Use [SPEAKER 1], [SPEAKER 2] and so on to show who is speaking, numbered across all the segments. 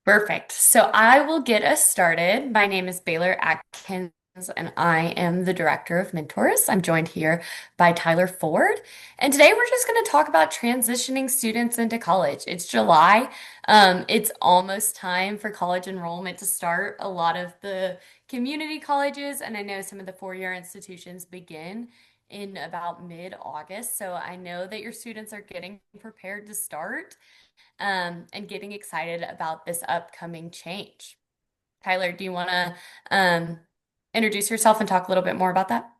[SPEAKER 1] Perfect. So I will get us started. My name is Baylor Atkins, and I am the Director of Mentors. I'm joined here by Tyler Ford. And today we're just going to talk about transitioning students into college. It's July. It's almost time for college enrollment to start. A lot of the community colleges, and I know some of the four-year institutions begin in about mid-August. So I know that your students are getting prepared to start and getting excited about this upcoming change. Tyler, do you want to introduce yourself and talk a little bit more about that?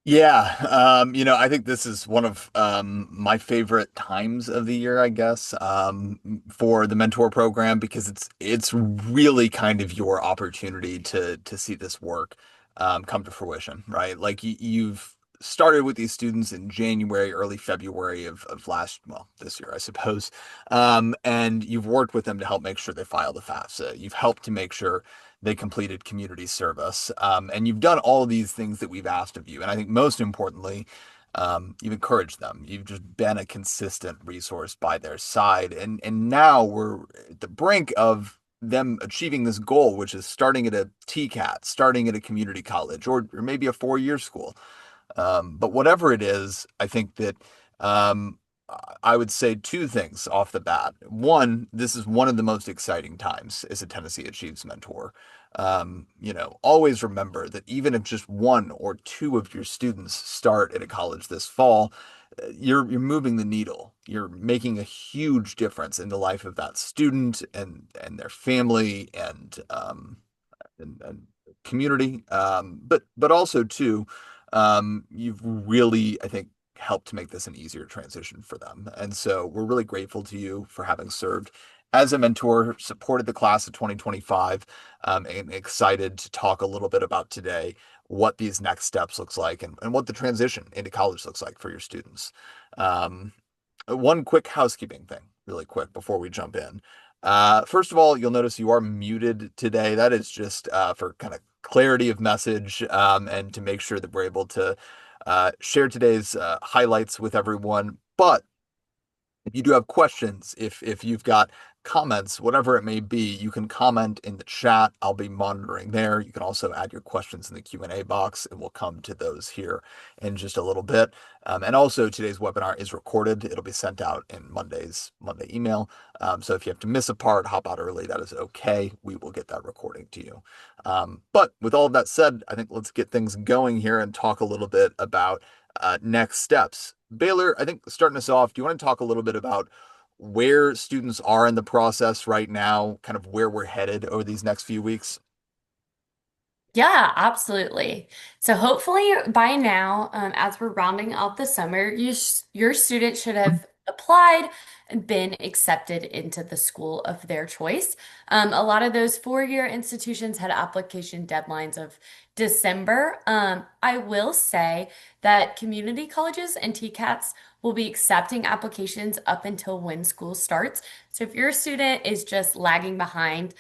[SPEAKER 2] Yeah, I think this is one of my favorite times of the year, I guess, for the mentor program because it's really kind of your opportunity to see this work come to fruition, right? Like you've started with these students in January, early February of this year, I suppose, and you've worked with them to help make sure they file the FAFSA. You've helped to make sure they completed community service. And you've done all of these things that we've asked of you. And I think most importantly, you've encouraged them. You've just been a consistent resource by their side. And now we're at the brink of them achieving this goal, which is starting at a TCAT, starting at a community college, or maybe a four-year school. But whatever it is, I think that um, I would say two things off the bat. One, this is one of the most exciting times as a Tennessee Achieves mentor. Always remember that even if just one or two of your students start at a college this fall, you're moving the needle. You're making a huge difference in the life of that student and their family and community. But also too, you've really, I think, helped to make this an easier transition for them. And so we're really grateful to you for having served as a mentor, supported the class of 2025, and excited to talk a little bit about today what these next steps looks like and what the transition into college looks like for your students. Um, One quick housekeeping thing, really quick, before we jump in. First of all, you'll notice you are muted today. That is just for kind of clarity of message and to make sure that we're able to share today's highlights with everyone. But if you do have questions, if you've got comments, whatever it may be, you can comment in the chat. I'll be monitoring there. You can also add your questions in the Q&A box, and we'll come to those here in just a little bit. And also, today's webinar is recorded. It'll be sent out in Monday email. So if you have to miss a part, hop out early. That is okay. We will get that recording to you. But with all of that said, I think let's get things going here and talk a little bit about next steps. Baylor, I think starting us off, do you want to talk a little bit about where students are in the process right now, kind of where we're headed over these next few weeks?
[SPEAKER 1] Yeah, absolutely. So hopefully by now, as we're rounding out the summer, your student should have applied and been accepted into the school of their choice. A lot of those four-year institutions had application deadlines of December. I will say that community colleges and TCATs will be accepting applications up until when school starts. So if your student is just lagging behind,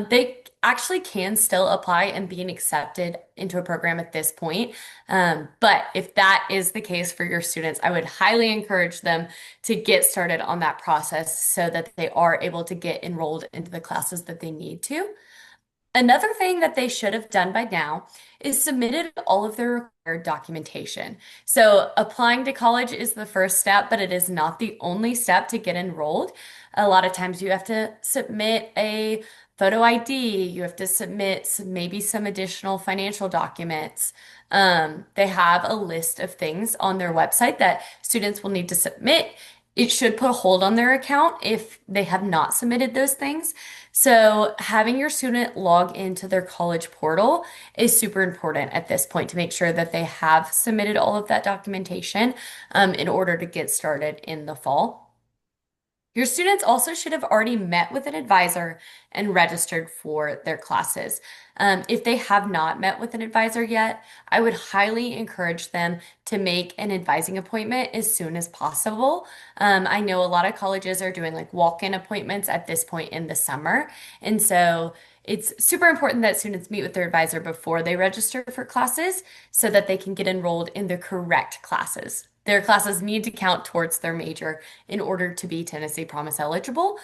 [SPEAKER 1] they actually can still apply and being accepted into a program at this point. But if that is the case for your students, I would highly encourage them to get started on that process so that they are able to get enrolled into the classes that they need to. Another thing that they should have done by now is submitted all of their required documentation. So applying to college is the first step, but it is not the only step to get enrolled. A lot of times you have to submit a photo ID, you have to submit maybe some additional financial documents. They have a list of things on their website that students will need to submit. It should put a hold on their account if they have not submitted those things. So having your student log into their college portal is super important at this point to make sure that they have submitted all of that documentation in order to get started in the fall. Your students also should have already met with an advisor and registered for their classes. If they have not met with an advisor yet, I would highly encourage them to make an advising appointment as soon as possible. I know a lot of colleges are doing like walk-in appointments at this point in the summer. And so it's super important that students meet with their advisor before they register for classes so that they can get enrolled in the correct classes. Their classes need to count towards their major in order to be Tennessee Promise eligible.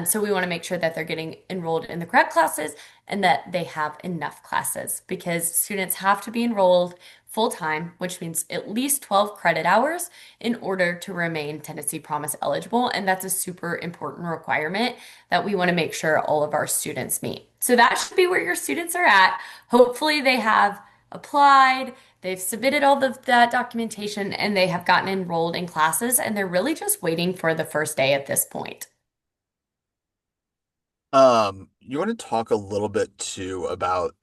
[SPEAKER 1] So we want to make sure that they're getting enrolled in the correct classes and that they have enough classes because students have to be enrolled full time, which means at least 12 credit hours in order to remain Tennessee Promise eligible. And that's a super important requirement that we want to make sure all of our students meet. So that should be where your students are at. Hopefully, they have applied, they've submitted all of that documentation, and they have gotten enrolled in classes, and they're really just waiting for the first day at this point.
[SPEAKER 2] You want to talk a little bit too about,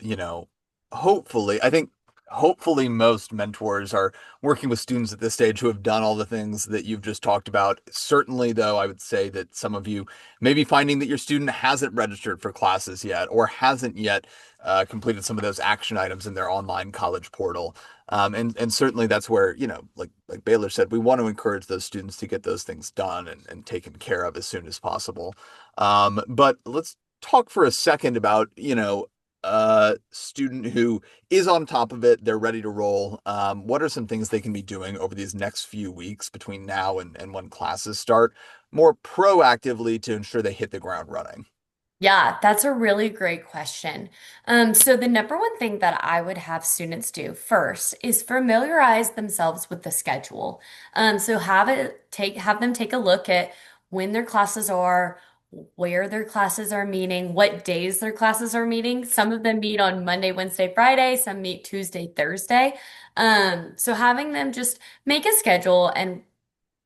[SPEAKER 2] hopefully, I think hopefully most mentors are working with students at this stage who have done all the things that you've just talked about. Certainly, though, I would say that some of you may be finding that your student hasn't registered for classes yet or hasn't yet completed some of those action items in their online college portal. And certainly that's where, like Baylor said, we want to encourage those students to get those things done and taken care of as soon as possible. But let's talk for a second about, a student who is on top of it, they're ready to roll. What are some things they can be doing over these next few weeks between now and when classes start more proactively to ensure they hit the ground running?
[SPEAKER 1] Yeah, that's a really great question. So the number one thing that I would have students do first is familiarize themselves with the schedule. So have them take a look at when their classes are, where their classes are meeting, what days their classes are meeting. Some of them meet on Monday, Wednesday, Friday, some meet Tuesday, Thursday. So having them just make a schedule and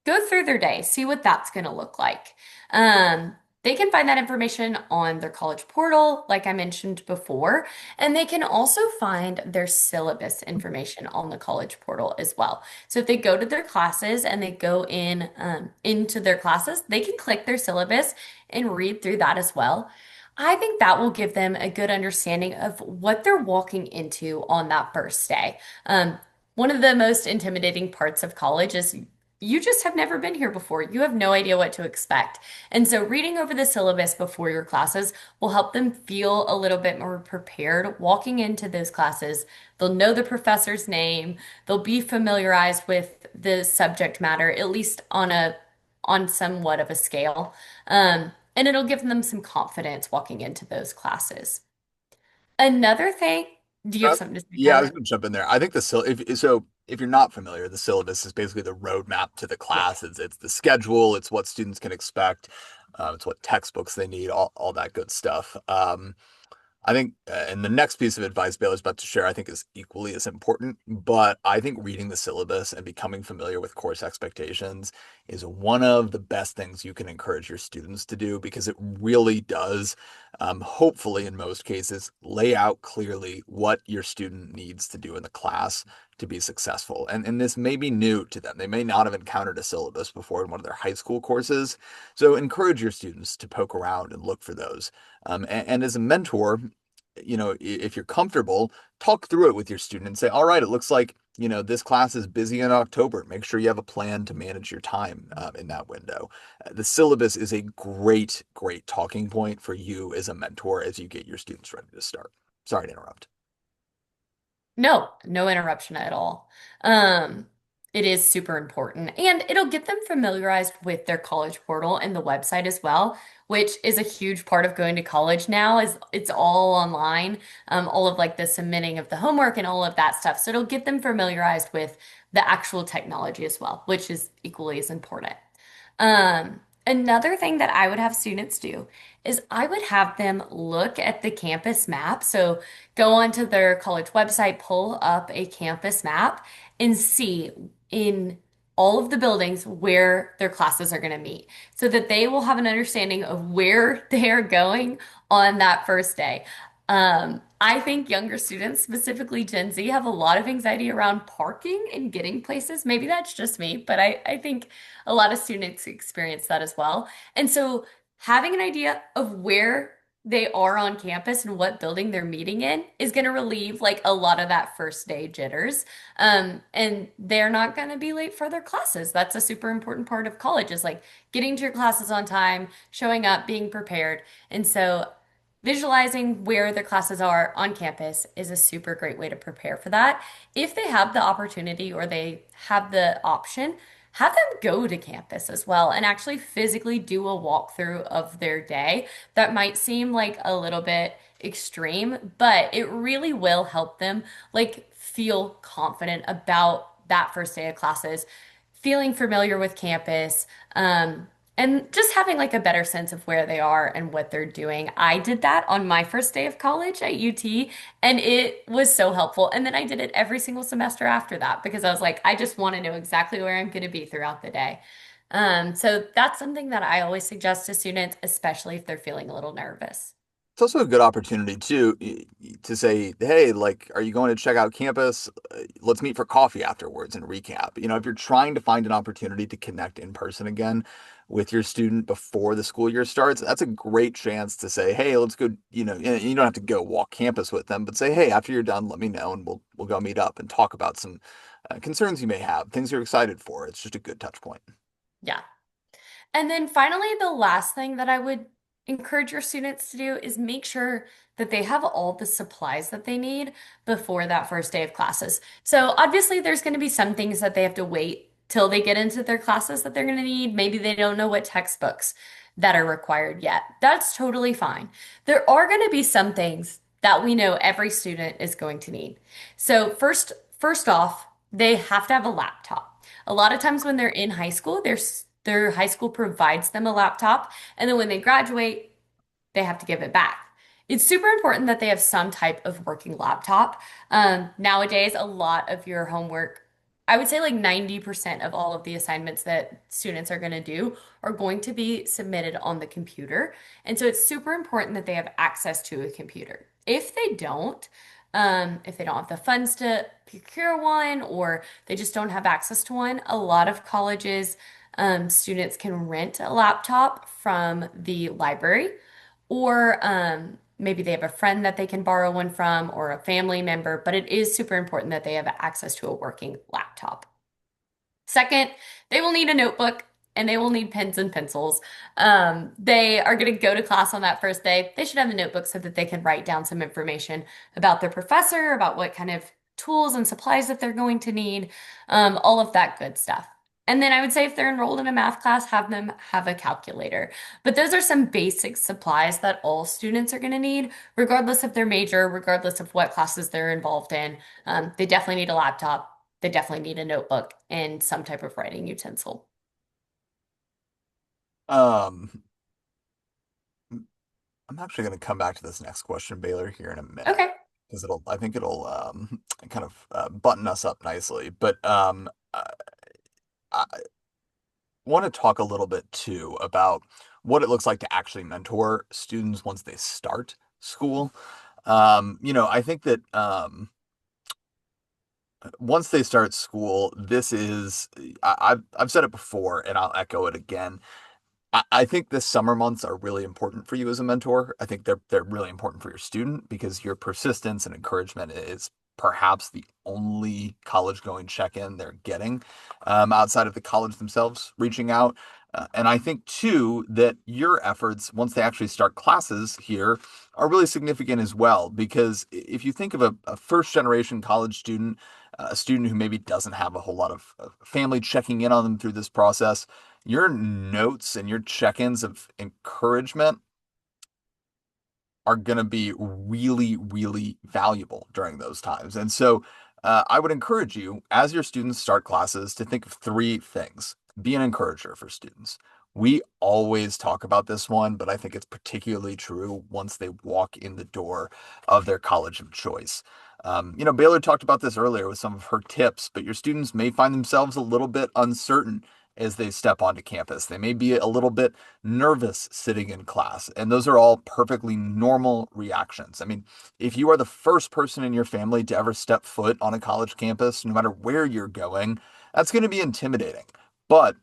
[SPEAKER 1] go through their day, see what that's going to look like. Um, they can find that information on their college portal, like I mentioned before, and they can also find their syllabus information on the college portal as well. So if they go to their classes and they go into their classes, they can click their syllabus and read through that as well. I think that will give them a good understanding of what they're walking into on that first day. One of the most intimidating parts of college is you just have never been here before. You have no idea what to expect. And so reading over the syllabus before your classes will help them feel a little bit more prepared walking into those classes. They'll know the professor's name. They'll be familiarized with the subject matter, at least on somewhat of a scale. And it'll give them some confidence walking into those classes. Another thing, do you have something to say,
[SPEAKER 2] Yeah, I was
[SPEAKER 1] Tyler?
[SPEAKER 2] going to jump in there. I think if you're not familiar, the syllabus is basically the roadmap to the
[SPEAKER 1] Yeah.
[SPEAKER 2] class. It's the schedule, it's what students can expect, it's what textbooks they need, all that good stuff. I think, and the next piece of advice Baylor's about to share, I think is equally as important. But I think reading the syllabus and becoming familiar with course expectations is one of the best things you can encourage your students to do because it really does, hopefully in most cases, lay out clearly what your student needs to do in the class to be successful. And this may be new to them. They may not have encountered a syllabus before in one of their high school courses. So encourage your students to poke around and look for those. And as a mentor, if you're comfortable, talk through it with your student and say, all right, it looks like, this class is busy in October. Make sure you have a plan to manage your time in that window. The syllabus is a great, great talking point for you as a mentor as you get your students ready to start. Sorry to interrupt.
[SPEAKER 1] No, no interruption at all. Um, it is super important and it'll get them familiarized with their college portal and the website as well, which is a huge part of going to college now is it's all online, all of like the submitting of the homework and all of that stuff. So it'll get them familiarized with the actual technology as well, which is equally as important. Another thing that I would have students do is I would have them look at the campus map. So go onto their college website, pull up a campus map, and see in all of the buildings where their classes are going to meet so that they will have an understanding of where they are going on that first day. I think younger students, specifically Gen Z, have a lot of anxiety around parking and getting places. Maybe that's just me, but I think a lot of students experience that as well. And so having an idea of where they are on campus and what building they're meeting in is going to relieve like a lot of that first day jitters. And they're not going to be late for their classes. That's a super important part of college is like getting to your classes on time, showing up, being prepared. And so visualizing where their classes are on campus is a super great way to prepare for that. If they have the opportunity or they have the option, have them go to campus as well and actually physically do a walkthrough of their day. That might seem like a little bit extreme, but it really will help them like feel confident about that first day of classes, feeling familiar with campus, and just having like a better sense of where they are and what they're doing. I did that on my first day of college at UT, and it was so helpful. And then I did it every single semester after that because I was like, I just want to know exactly where I'm going to be throughout the day. So that's something that I always suggest to students, especially if they're feeling a little nervous.
[SPEAKER 2] It's also a good opportunity too to say, hey, like, are you going to check out campus? Let's meet for coffee afterwards and recap. You know, if you're trying to find an opportunity to connect in person again with your student before the school year starts, that's a great chance to say, hey, let's go. You don't have to go walk campus with them, but say, hey, after you're done, let me know, and we'll go meet up and talk about some concerns you may have, things you're excited for. It's just a good touch point.
[SPEAKER 1] Yeah. And then finally, the last thing that I would encourage your students to do is make sure that they have all the supplies that they need before that first day of classes. So obviously, there's going to be some things that they have to wait till they get into their classes that they're going to need. Maybe they don't know what textbooks that are required yet. That's totally fine. There are going to be some things that we know every student is going to need. So first off, they have to have a laptop. A lot of times when they're in high school, their high school provides them a laptop, and then when they graduate, they have to give it back. It's super important that they have some type of working laptop. Nowadays, a lot of your homework, I would say like 90% of all of the assignments that students are going to do are going to be submitted on the computer. And so it's super important that they have access to a computer. If they don't have the funds to procure one or they just don't have access to one, a lot of colleges, students can rent a laptop from the library, or maybe they have a friend that they can borrow one from or a family member, but it is super important that they have access to a working laptop. Second, they will need a notebook and they will need pens and pencils. They are going to go to class on that first day. They should have a notebook so that they can write down some information about their professor, about what kind of tools and supplies that they're going to need, all of that good stuff. And then I would say if they're enrolled in a math class, have them have a calculator. But those are some basic supplies that all students are going to need, regardless of their major, regardless of what classes they're involved in. They definitely need a laptop. They definitely need a notebook and some type of writing utensil.
[SPEAKER 2] Um, I'm actually going to come back to this next question, Baylor, here in a minute
[SPEAKER 1] Okay.
[SPEAKER 2] because I think it'll kind of button us up nicely. But I want to talk a little bit too about what it looks like to actually mentor students once they start school. I think that once they start school, I've said it before, and I'll echo it again. I think the summer months are really important for you as a mentor. I think they're really important for your student because your persistence and encouragement is perhaps the only college going check-in they're getting outside of the college themselves reaching out. And I think too that your efforts once they actually start classes here are really significant as well because if you think of a first generation college student, a student who maybe doesn't have a whole lot of family checking in on them through this process, your notes and your check-ins of encouragement are going to be really, really valuable during those times. And so I would encourage you, as your students start classes, to think of three things. Be an encourager for students. We always talk about this one, but I think it's particularly true once they walk in the door of their college of choice. Baylor talked about this earlier with some of her tips, but your students may find themselves a little bit uncertain as they step onto campus. They may be a little bit nervous sitting in class. And those are all perfectly normal reactions. I mean, if you are the first person in your family to ever step foot on a college campus, no matter where you're going, that's going to be intimidating. But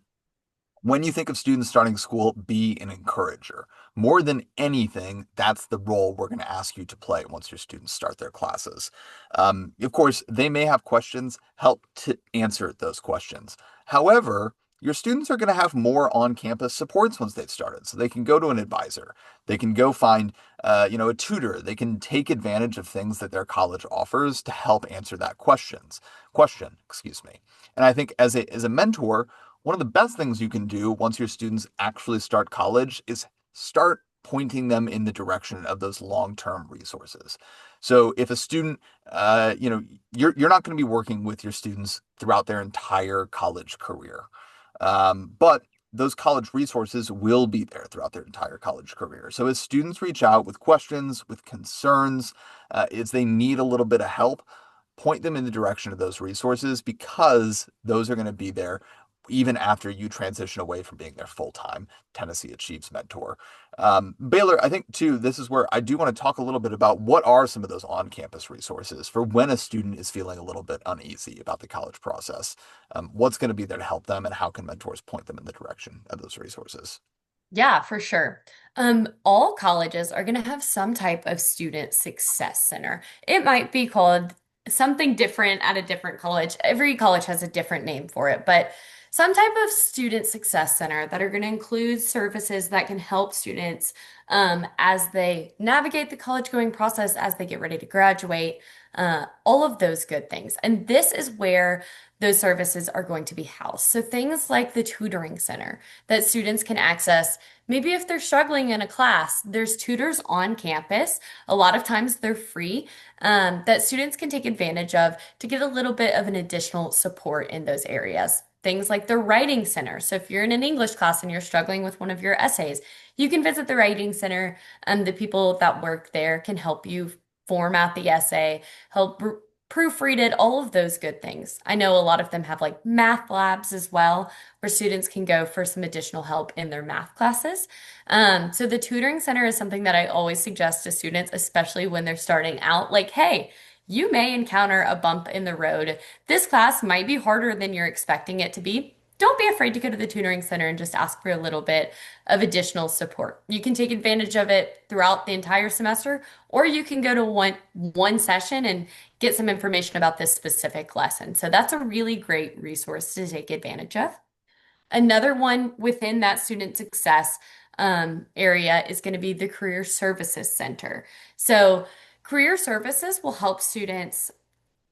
[SPEAKER 2] when you think of students starting school, be an encourager. More than anything, that's the role we're going to ask you to play once your students start their classes. Of course, they may have questions, help to answer those questions. However, your students are going to have more on-campus supports once they've started. So they can go to an advisor, they can go find, a tutor, they can take advantage of things that their college offers to help answer that question, excuse me. And I think as a mentor, one of the best things you can do once your students actually start college is start pointing them in the direction of those long-term resources. So if a student, uh, you know, you're not going to be working with your students throughout their entire college career. But those college resources will be there throughout their entire college career. So as students reach out with questions, with concerns, as they need a little bit of help, point them in the direction of those resources because those are going to be there even after you transition away from being their full-time Tennessee Achieves mentor. Baylor, I think too, this is where I do want to talk a little bit about what are some of those on-campus resources for when a student is feeling a little bit uneasy about the college process. What's going to be there to help them, and how can mentors point them in the direction of those resources?
[SPEAKER 1] Yeah, for sure. All colleges are going to have some type of student success center. It might be called something different at a different college. Every college has a different name for it, but some type of student success center that are going to include services that can help students as they navigate the college going process, as they get ready to graduate, all of those good things. And this is where those services are going to be housed. So things like the tutoring center that students can access. Maybe if they're struggling in a class, there's tutors on campus. A lot of times they're free, that students can take advantage of to get a little bit of an additional support in those areas. Things like the writing center. So if you're in an English class and you're struggling with one of your essays, you can visit the writing center. The people that work there can help you format the essay, help proofread it, all of those good things. I know a lot of them have like math labs as well, where students can go for some additional help in their math classes. So the tutoring center is something that I always suggest to students, especially when they're starting out. Like, hey, you may encounter a bump in the road. This class might be harder than you're expecting it to be. Don't be afraid to go to the tutoring center and just ask for a little bit of additional support. You can take advantage of it throughout the entire semester, or you can go to one session and get some information about this specific lesson. So that's a really great resource to take advantage of. Another one within that student success area is going to be the Career Services Center. So, career services will help students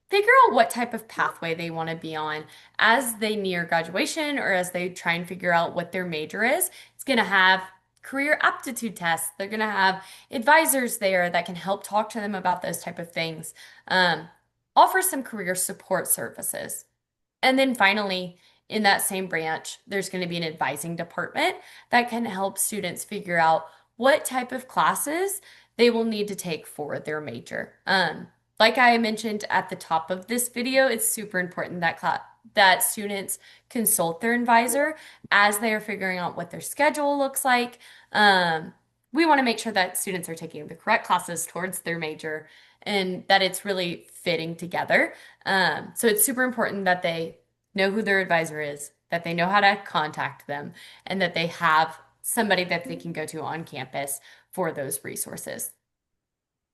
[SPEAKER 1] figure out what type of pathway they want to be on as they near graduation or as they try and figure out what their major is. It's going to have career aptitude tests. They're going to have advisors there that can help talk to them about those type of things. Um, Offer some career support services. And then finally, in that same branch, there's going to be an advising department that can help students figure out what type of classes they will need to take for their major. Like I mentioned at the top of this video, it's super important that that students consult their advisor as they are figuring out what their schedule looks like. We want to make sure that students are taking the correct classes towards their major and that it's really fitting together. So it's super important that they know who their advisor is, that they know how to contact them, and that they have somebody that they can go to on campus for those resources.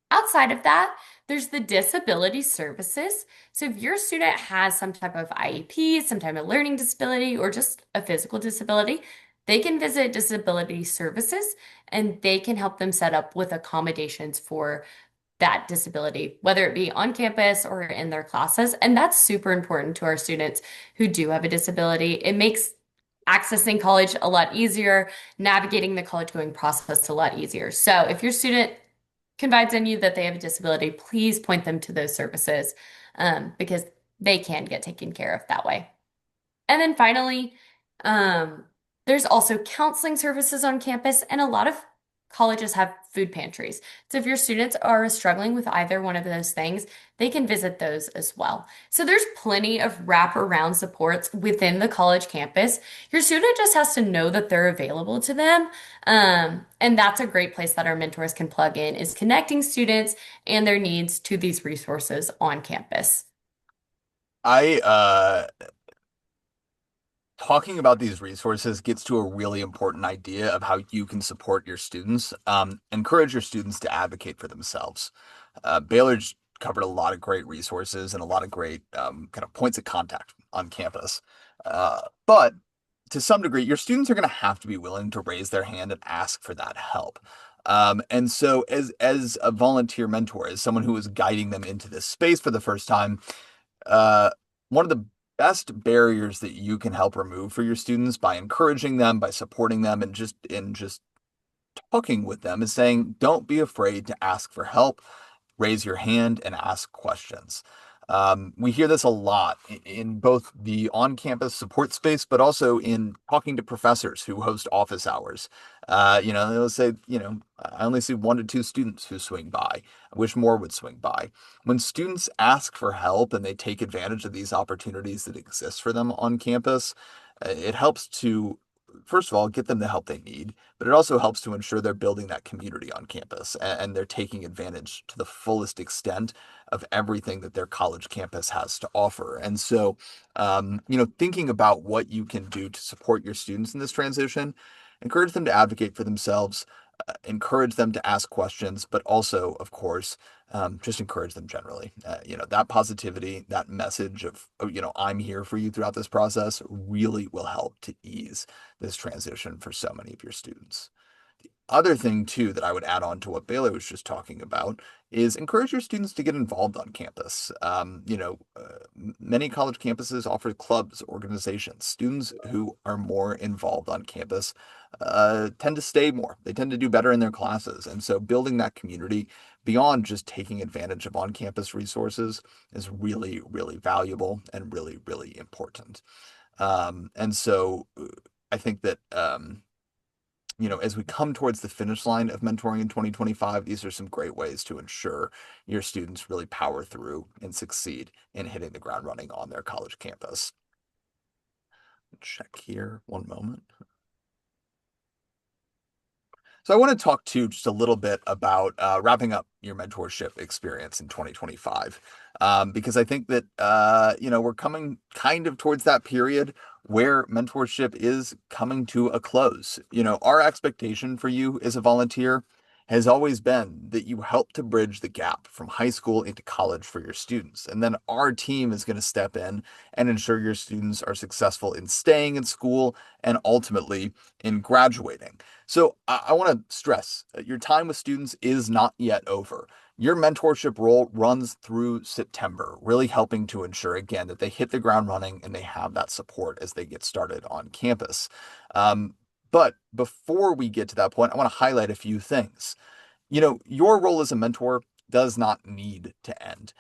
[SPEAKER 1] Outside of that, there's the disability services. So if your student has some type of IEP, some type of learning disability, or just a physical disability, they can visit disability services and they can help them set up with accommodations for that disability, whether it be on campus or in their classes. And that's super important to our students who do have a disability. It makes accessing college a lot easier, navigating the college going process a lot easier. So if your student confides in you that they have a disability, please point them to those services because they can get taken care of that way. And then finally, um, there's also counseling services on campus, and a lot of colleges have food pantries. So if your students are struggling with either one of those things, they can visit those as well. So there's plenty of wraparound supports within the college campus. Your student just has to know that they're available to them. And that's a great place that our mentors can plug in, is connecting students and their needs to these resources on campus.
[SPEAKER 2] I Talking about these resources gets to a really important idea of how you can support your students, encourage your students to advocate for themselves. Baylor's covered a lot of great resources and a lot of great kind of points of contact on campus. But to some degree, your students are going to have to be willing to raise their hand and ask for that help. And so, as a volunteer mentor, as someone who is guiding them into this space for the first time, uh, one of the best barriers that you can help remove for your students by encouraging them, by supporting them, and just talking with them is saying, don't be afraid to ask for help, raise your hand, and ask questions. We hear this a lot in both the on-campus support space, but also in talking to professors who host office hours. They'll say, I only see 1 to 2 students who swing by. I wish more would swing by. When students ask for help and they take advantage of these opportunities that exist for them on campus, it helps to, first of all, get them the help they need, but it also helps to ensure they're building that community on campus and they're taking advantage to the fullest extent of everything that their college campus has to offer. And so, thinking about what you can do to support your students in this transition, encourage them to advocate for themselves, encourage them to ask questions, but also, of course, just encourage them generally. That positivity, that message of, oh, I'm here for you throughout this process really will help to ease this transition for so many of your students. Other thing too that I would add on to what Bailey was just talking about is encourage your students to get involved on campus. Many college campuses offer clubs, organizations. Students who are more involved on campus tend to stay more. They tend to do better in their classes. And so building that community beyond just taking advantage of on-campus resources is really, really valuable and really, really important. And so I think that as we come towards the finish line of mentoring in 2025, these are some great ways to ensure your students really power through and succeed in hitting the ground running on their college campus. Check here, one moment. So I want to talk to just a little bit about wrapping up your mentorship experience in 2025, because I think that we're coming kind of towards that period where mentorship is coming to a close. Our expectation for you as a volunteer has always been that you help to bridge the gap from high school into college for your students. And then our team is going to step in and ensure your students are successful in staying in school and ultimately in graduating. So I want to stress that your time with students is not yet over. Your mentorship role runs through September, really helping to ensure, again, that they hit the ground running and they have that support as they get started on campus. Um, but before we get to that point, I want to highlight a few things. Your role as a mentor does not need to end.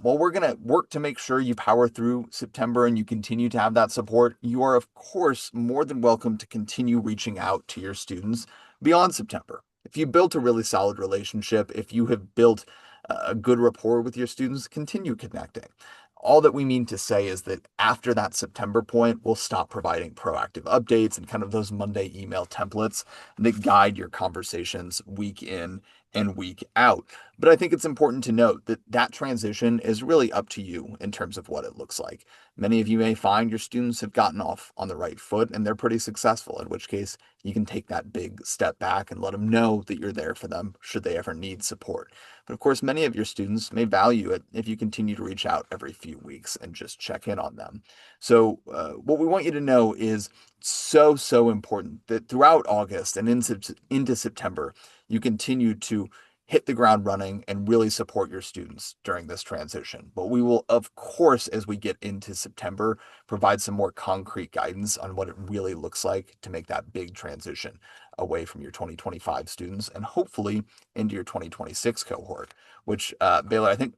[SPEAKER 2] While we're going to work to make sure you power through September and you continue to have that support, you are, of course, more than welcome to continue reaching out to your students beyond September. If you built a really solid relationship, if you have built a good rapport with your students, continue connecting. All that we mean to say is that after that September point, we'll stop providing proactive updates and kind of those Monday email templates that guide your conversations week in and week out. But I think it's important to note that that transition is really up to you in terms of what it looks like. Many of you may find your students have gotten off on the right foot and they're pretty successful, in which case you can take that big step back and let them know that you're there for them should they ever need support. But of course, many of your students may value it if you continue to reach out every few weeks and just check in on them. So, what we want you to know is so, so important that throughout August and into September, you continue to hit the ground running and really support your students during this transition. But we will, of course, as we get into September, provide some more concrete guidance on what it really looks like to make that big transition away from your 2025 students and hopefully into your 2026 cohort, which, Baylor, I think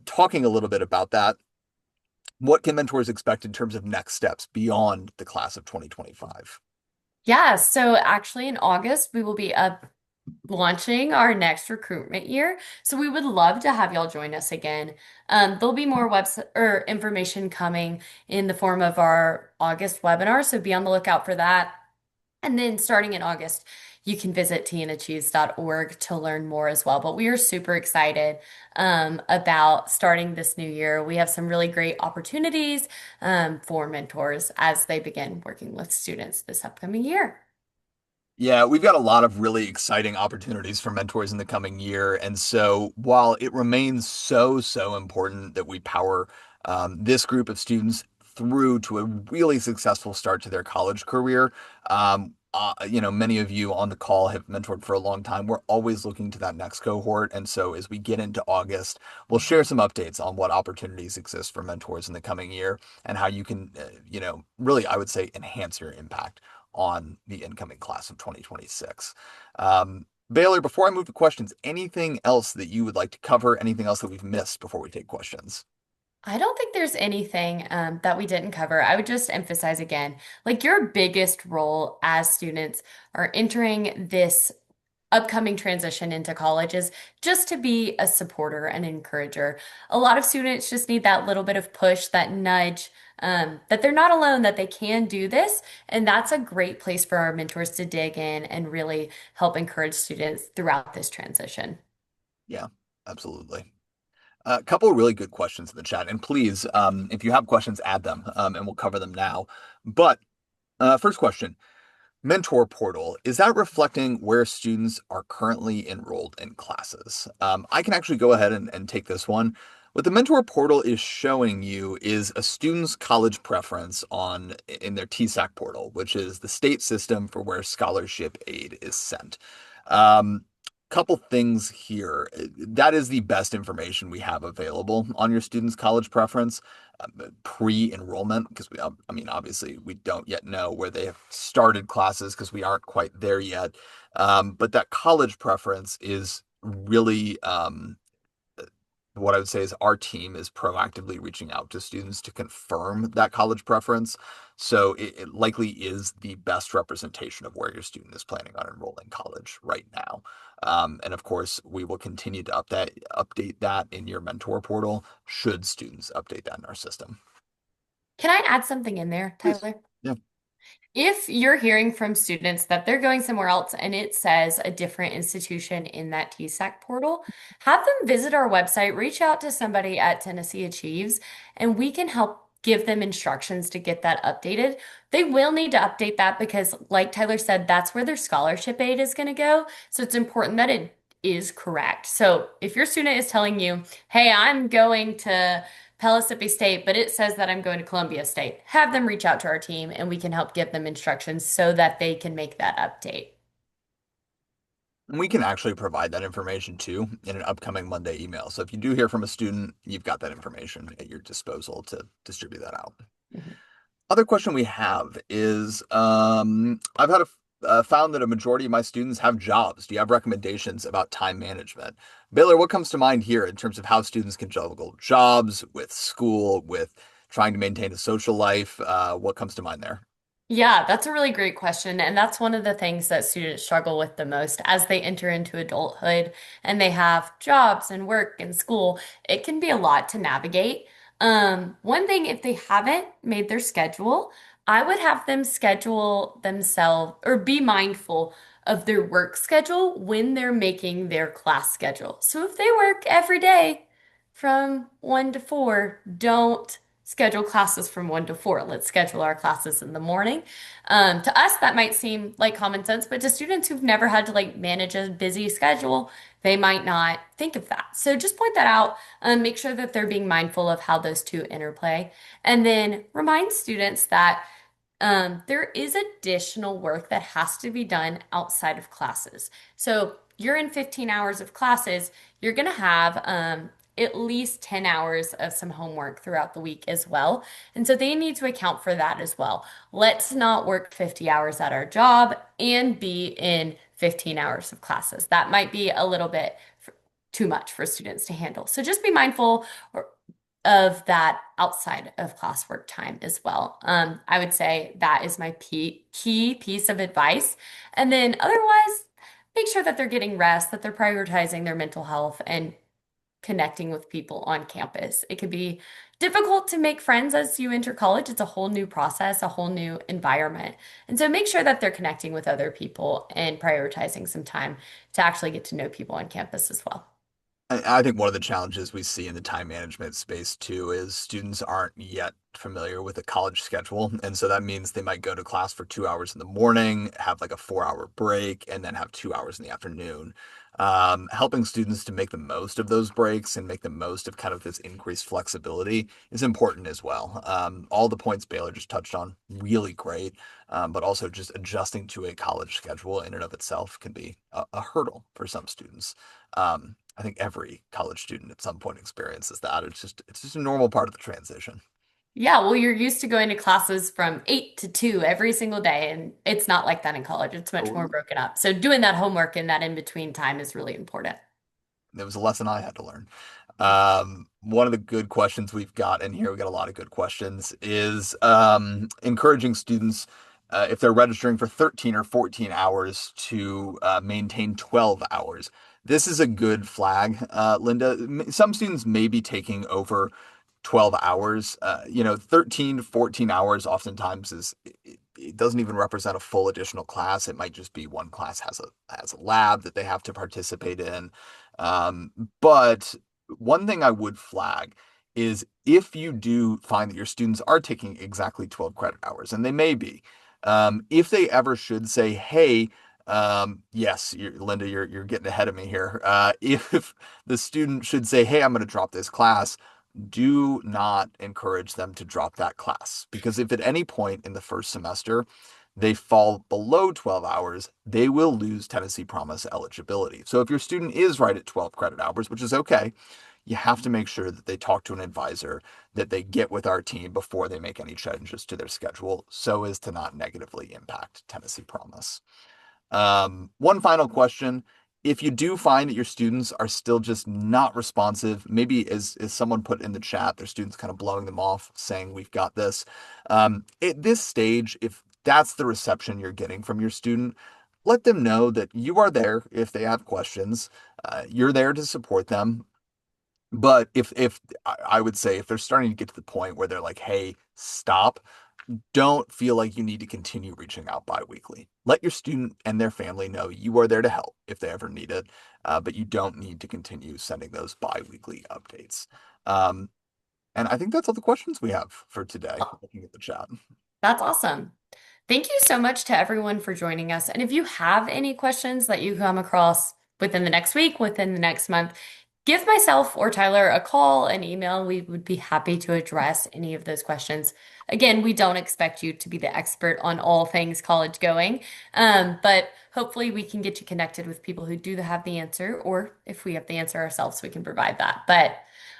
[SPEAKER 2] talking a little bit about that, what can mentors expect in terms of next steps beyond the class of 2025?
[SPEAKER 1] Yeah, so actually in August, we will be up launching our next recruitment year. So we would love to have y'all join us again. There'll be more website or information coming in the form of our August webinar, so be on the lookout for that. And then starting in August, you can visit tnAchieves.org to learn more as well. But we are super excited about starting this new year. We have some really great opportunities for mentors as they begin working with students this upcoming year.
[SPEAKER 2] Yeah, we've got a lot of really exciting opportunities for mentors in the coming year. And so while it remains so, so important that we power this group of students through to a really successful start to their college career. Many of you on the call have mentored for a long time. We're always looking to that next cohort. And so as we get into August, we'll share some updates on what opportunities exist for mentors in the coming year and how you can, really, I would say, enhance your impact on the incoming class of 2026. Baylor, before I move to questions, anything else that you would like to cover? Anything else that we've missed before we take questions?
[SPEAKER 1] I don't think there's anything that we didn't cover. I would just emphasize again, like your biggest role as students are entering this upcoming transition into college is just to be a supporter and encourager. A lot of students just need that little bit of push, that nudge, that they're not alone, that they can do this. And that's a great place for our mentors to dig in and really help encourage students throughout this transition.
[SPEAKER 2] Yeah, absolutely. A couple of really good questions in the chat, and please, if you have questions, add them, and we'll cover them now. But first question. Mentor portal, is that reflecting where students are currently enrolled in classes? I can actually go ahead and take this one. What the mentor portal is showing you is a student's college preference on in their TSAC portal, which is the state system for where scholarship aid is sent. Couple things here. That is the best information we have available on your student's college preference pre-enrollment because I mean, obviously we don't yet know where they have started classes because we aren't quite there yet. But that college preference is really what I would say is our team is proactively reaching out to students to confirm that college preference. So it likely is the best representation of where your student is planning on enrolling college right now. And of course, we will continue to update that in your mentor portal should students update that in our system.
[SPEAKER 1] Can I add something in there,
[SPEAKER 2] Please.
[SPEAKER 1] Tyler?
[SPEAKER 2] Yeah.
[SPEAKER 1] If you're hearing from students that they're going somewhere else and it says a different institution in that TSAC portal, have them visit our website, reach out to somebody at Tennessee Achieves, and we can help give them instructions to get that updated. They will need to update that because, like Tyler said, that's where their scholarship aid is going to go. So it's important that it is correct. So if your student is telling you, hey, I'm going to Pellissippi State, but it says that I'm going to Columbia State. Have them reach out to our team and we can help give them instructions so that they can make that update.
[SPEAKER 2] And we can actually provide that information too in an upcoming Monday email. So if you do hear from a student, you've got that information at your disposal to distribute that out.
[SPEAKER 1] Mhm.
[SPEAKER 2] Other question we have is I've found that a majority of my students have jobs. Do you have recommendations about time management? Baylor, what comes to mind here in terms of how students can juggle jobs with school, with trying to maintain a social life? What comes to mind there?
[SPEAKER 1] Yeah, that's a really great question. And that's one of the things that students struggle with the most as they enter into adulthood and they have jobs and work and school. It can be a lot to navigate. One thing, if they haven't made their schedule, I would have them schedule themselves or be mindful of their work schedule when they're making their class schedule. So if they work every day from 1 to 4, don't schedule classes from 1 to 4. Let's schedule our classes in the morning. To us, that might seem like common sense, but to students who've never had to like manage a busy schedule, they might not think of that. So just point that out. Make sure that they're being mindful of how those two interplay, and then remind students that there is additional work that has to be done outside of classes. So you're in 15 hours of classes, you're going to have at least 10 hours of some homework throughout the week as well. And so they need to account for that as well. Let's not work 50 hours at our job and be in 15 hours of classes. That might be a little bit too much for students to handle. So just be mindful of that outside of classwork time as well. I would say that is my key piece of advice. And then otherwise, make sure that they're getting rest, that they're prioritizing their mental health and connecting with people on campus. It can be difficult to make friends as you enter college. It's a whole new process, a whole new environment. And so make sure that they're connecting with other people and prioritizing some time to actually get to know people on campus as well.
[SPEAKER 2] I think one of the challenges we see in the time management space too is students aren't yet familiar with a college schedule. And so that means they might go to class for 2 hours in the morning, have like a 4 hour break, and then have 2 hours in the afternoon. Helping students to make the most of those breaks and make the most of kind of this increased flexibility is important as well. All the points Baylor just touched on, really great. But also just adjusting to a college schedule in and of itself can be a hurdle for some students. I think every college student at some point experiences that. It's just a normal part of the transition.
[SPEAKER 1] Yeah, well, you're used to going to classes from 8 to 2 every single day, and it's not like that in college. It's much more
[SPEAKER 2] Oh,
[SPEAKER 1] broken up. So doing that homework in that in-between time is really important.
[SPEAKER 2] it was a lesson I had to learn. One of the good questions we've got in here, we got a lot of good questions, is encouraging students, if they're registering for 13 or 14 hours, to maintain 12 hours. This is a good flag, Linda. Some students may be taking over 12 hours. 13 to 14 hours oftentimes it doesn't even represent a full additional class. It might just be one class has a lab that they have to participate in. Um, but one thing I would flag is if you do find that your students are taking exactly 12 credit hours, and they may be, if they ever should say, hey, yes, Linda, you're getting ahead of me here. If the student should say, hey, I'm going to drop this class, do not encourage them to drop that class, because if at any point in the first semester they fall below 12 hours, they will lose Tennessee Promise eligibility. So if your student is right at 12 credit hours, which is okay, you have to make sure that they talk to an advisor, that they get with our team before they make any changes to their schedule so as to not negatively impact Tennessee Promise. One final question. If you do find that your students are still just not responsive, maybe as someone put in the chat, their students kind of blowing them off, saying, we've got this. At this stage, if that's the reception you're getting from your student, let them know that you are there if they have questions. You're there to support them. But if I would say if they're starting to get to the point where they're like, hey, stop, don't feel like you need to continue reaching out biweekly. Let your student and their family know you are there to help if they ever need it, but you don't need to continue sending those biweekly updates. Um, and I think that's all the questions we have for today, looking at the chat.
[SPEAKER 1] That's awesome. Thank you so much to everyone for joining us. And if you have any questions that you come across within the next week, within the next month, give myself or Tyler a call, an email. We would be happy to address any of those questions. Again, we don't expect you to be the expert on all things college going, but hopefully we can get you connected with people who do have the answer, or if we have the answer ourselves, we can provide that. But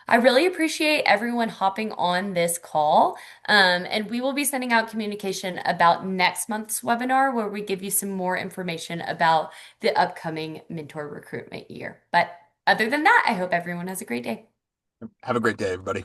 [SPEAKER 1] I really appreciate everyone hopping on this call. And we will be sending out communication about next month's webinar where we give you some more information about the upcoming mentor recruitment year. But other than that, I hope everyone has a great day.
[SPEAKER 2] Have a great day, everybody.